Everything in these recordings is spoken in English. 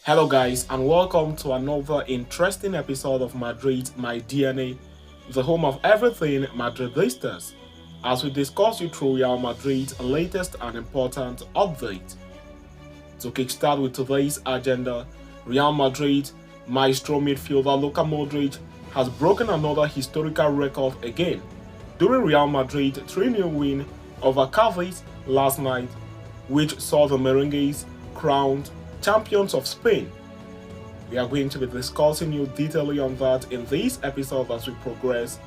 Hello guys and welcome to another interesting episode of Madrid My DNA, the home of everything Madridistas, as we discuss you through Real Madrid's latest and important update. To kickstart with today's agenda, Real Madrid maestro midfielder Luka Modric has broken another historical record again during Real Madrid's 3-0 win over Cadiz last night, which saw the Merengues crowned champions of Spain. We are going to be discussing you detailing on that in this episode as we progress,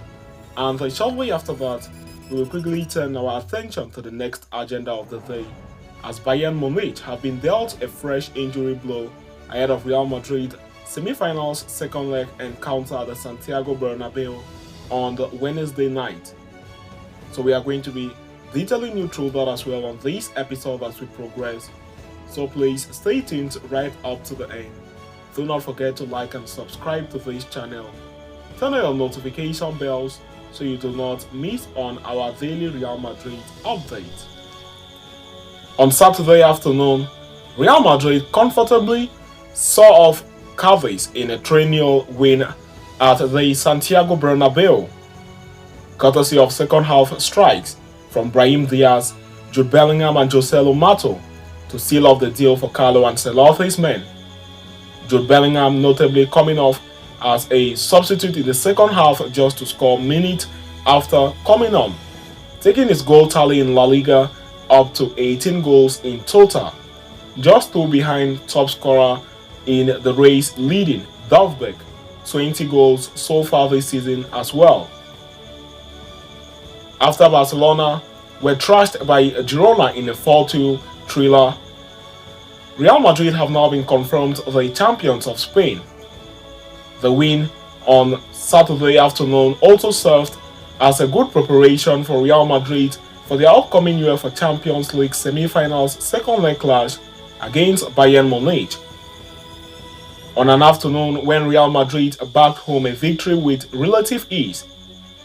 and shortly after that, we will quickly turn our attention to the next agenda of the day, as Bayern Munich have been dealt a fresh injury blow ahead of Real Madrid semi-finals second leg encounter at the Santiago Bernabeu on the Wednesday night. So we are going to be detailing you through that as well on this episode as we progress. So please stay tuned right up to the end. Do not forget to like and subscribe to this channel. Turn on your notification bells so you do not miss on our daily Real Madrid update. On Saturday afternoon, Real Madrid comfortably saw off Cadiz in a 3-0 win at the Santiago Bernabeu, courtesy of second half strikes from Brahim Diaz, Jude Bellingham and Joselu Mato to seal off the deal for Carlo Ancelotti's men. Jude Bellingham notably coming off as a substitute in the second half just to score minutes after coming on, taking his goal tally in La Liga up to 18 goals in total, just 2 behind top scorer in the race leading Dovbek, 20 goals so far this season as well. After Barcelona were thrashed by Girona in a 4-2 thriller, Real Madrid have now been confirmed the champions of Spain. The win on Saturday afternoon also served as a good preparation for Real Madrid for their upcoming UEFA Champions League semi-finals second leg clash against Bayern Munich. On an afternoon when Real Madrid backed home a victory with relative ease,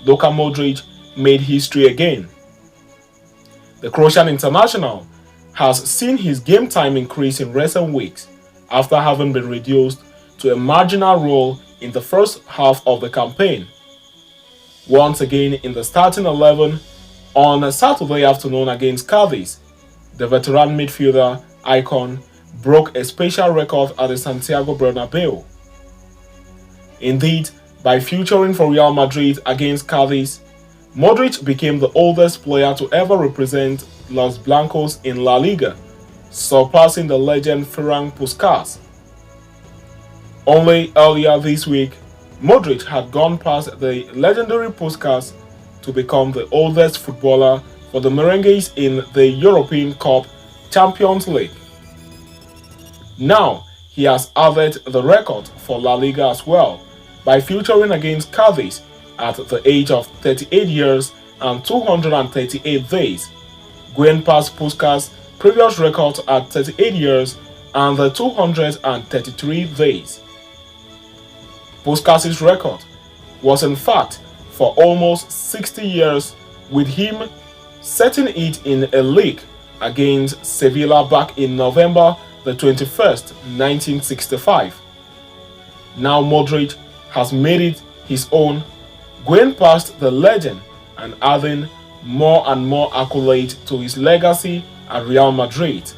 Luka Modric made history again. The Croatian international has seen his game time increase in recent weeks after having been reduced to a marginal role in the first half of the campaign. Once again in the starting 11 on Saturday afternoon against Cadiz, the veteran midfielder icon broke a special record at the Santiago Bernabeu. Indeed, by featuring for Real Madrid against Cadiz, Modric became the oldest player to ever represent Los Blancos in La Liga, surpassing the legend Ferran Puskas. Only earlier this week, Modric had gone past the legendary Puskas to become the oldest footballer for the Merengues in the European Cup Champions League. Now, he has added the record for La Liga as well by featuring against Cadiz at the age of 38 years and 238 days, going past Puskas' previous record at 38 years and 233 days. Puskas' record was in fact for almost 60 years, with him setting it in a league against Sevilla back in November the 21st, 1965. Now Modric has made it his own, going past the legend and adding more and more accolades to his legacy at Real Madrid.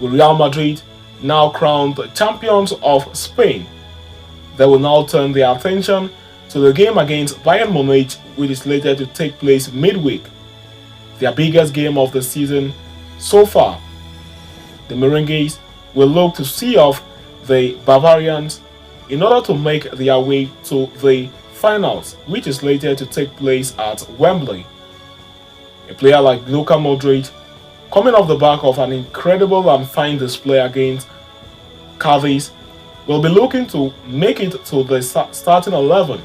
With Real Madrid now crowned champions of Spain, they will now turn their attention to the game against Bayern Munich, which is slated to take place midweek, their biggest game of the season so far. The Merengues will look to see off the Bavarians in order to make their way to the finals, which is slated to take place at Wembley. A player like Luka Modric, coming off the back of an incredible and fine display against Cadiz, will be looking to make it to the starting 11,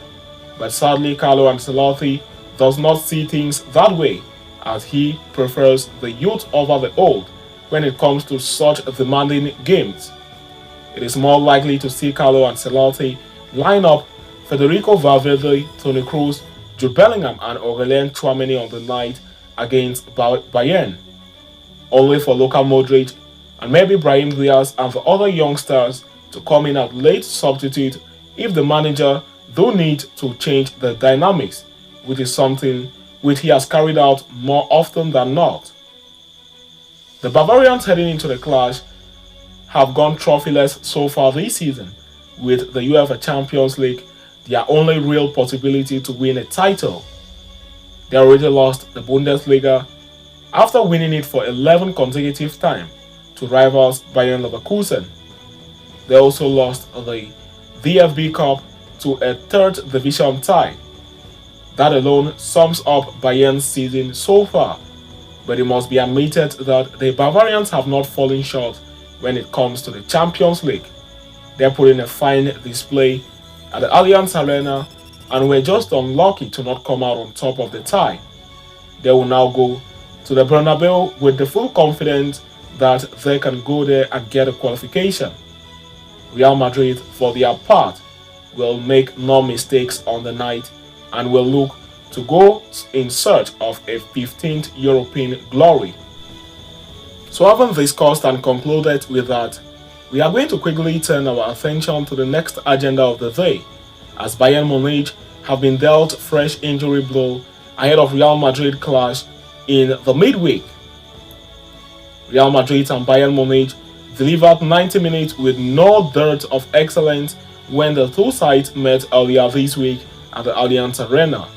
but sadly Carlo Ancelotti does not see things that way, as he prefers the youth over the old when it comes to such demanding games. It is more likely to see Carlo Ancelotti line up Federico Valverde, Toni Kroos, Jude Bellingham and Aurelien Tchouameni on the night against Bayern, only for Luka Modric and maybe Brahim Diaz and the other youngsters to come in as late substitute if the manager do need to change the dynamics, which is something which he has carried out more often than not. The Bavarians heading into the clash have gone trophyless so far this season, with the UEFA Champions League their only real possibility to win a title. They already lost the Bundesliga after winning it for 11 consecutive times to rivals Bayern Leverkusen. They also lost the DFB Cup to a third division tie. That alone sums up Bayern's season so far, but it must be admitted that the Bavarians have not fallen short when it comes to the Champions League. They're putting a fine display at the Allianz Arena and were just unlucky to not come out on top of the tie. They will now go to the Bernabeu with the full confidence that they can go there and get a qualification. Real Madrid, for their part, will make no mistakes on the night and will look to go in search of a 15th European glory. So having discussed and concluded with that, we are going to quickly turn our attention to the next agenda of the day, as Bayern Munich have been dealt fresh injury blow ahead of Real Madrid clash in the midweek. Real Madrid and Bayern Munich delivered 90 minutes with no dearth of excellence when the two sides met earlier this week at the Allianz Arena.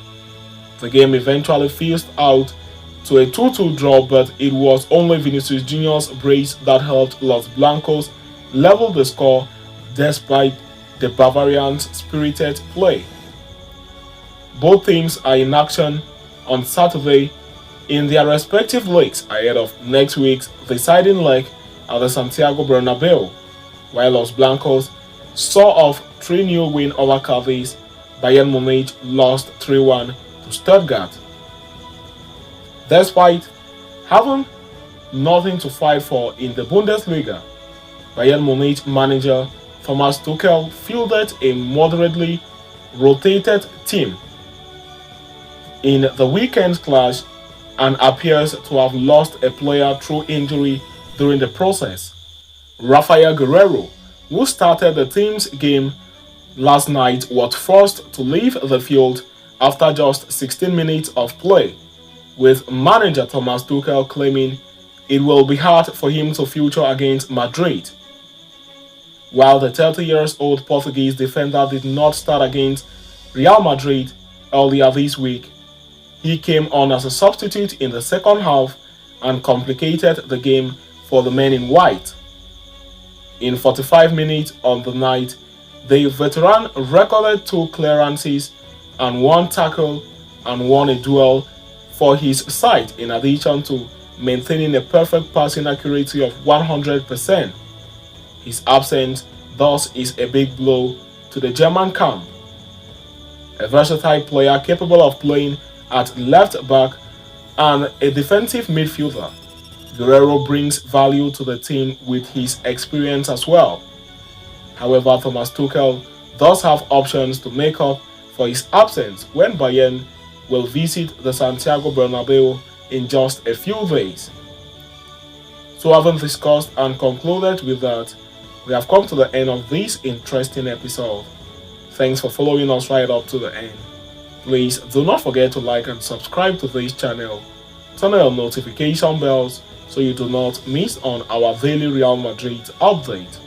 The game eventually fizzled out to a 2-2 draw, but it was only Vinicius Junior's brace that helped Los Blancos level the score despite the Bavarians' spirited play. Both teams are in action on Saturday in their respective leagues ahead of next week's deciding leg at the Santiago Bernabeu, while Los Blancos saw off 3-0 win over Cadiz. Bayern Munich lost 3-1 to Stuttgart. Despite having nothing to fight for in the Bundesliga, Bayern Munich manager Thomas Tuchel fielded a moderately rotated team in the weekend's clash and appears to have lost a player through injury during the process. Rafael Guerreiro, who started the team's game last night, was forced to leave the field after just 16 minutes of play, with manager Thomas Tuchel claiming it will be hard for him to feature against Madrid. While the 30-year-old Portuguese defender did not start against Real Madrid earlier this week, he came on as a substitute in the second half and complicated the game for the men in white. In 45 minutes on the night, the veteran recorded 2 clearances and 1 tackle and won a duel for his side, in addition to maintaining a perfect passing accuracy of 100%. His absence thus is a big blow to the German camp. A versatile player capable of playing at left back and a defensive midfielder, Guerreiro brings value to the team with his experience as well. However, Thomas Tuchel does have options to make up for his absence when Bayern will visit the Santiago Bernabeu in just a few days. So having discussed and concluded with that, we have come to the end of this interesting episode. Thanks for following us right up to the end. Please do not forget to like and subscribe to this channel. Turn on notification bells so you do not miss on our daily Real Madrid update.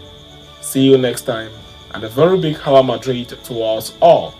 See you next time, and a very big Hala Madrid to us all.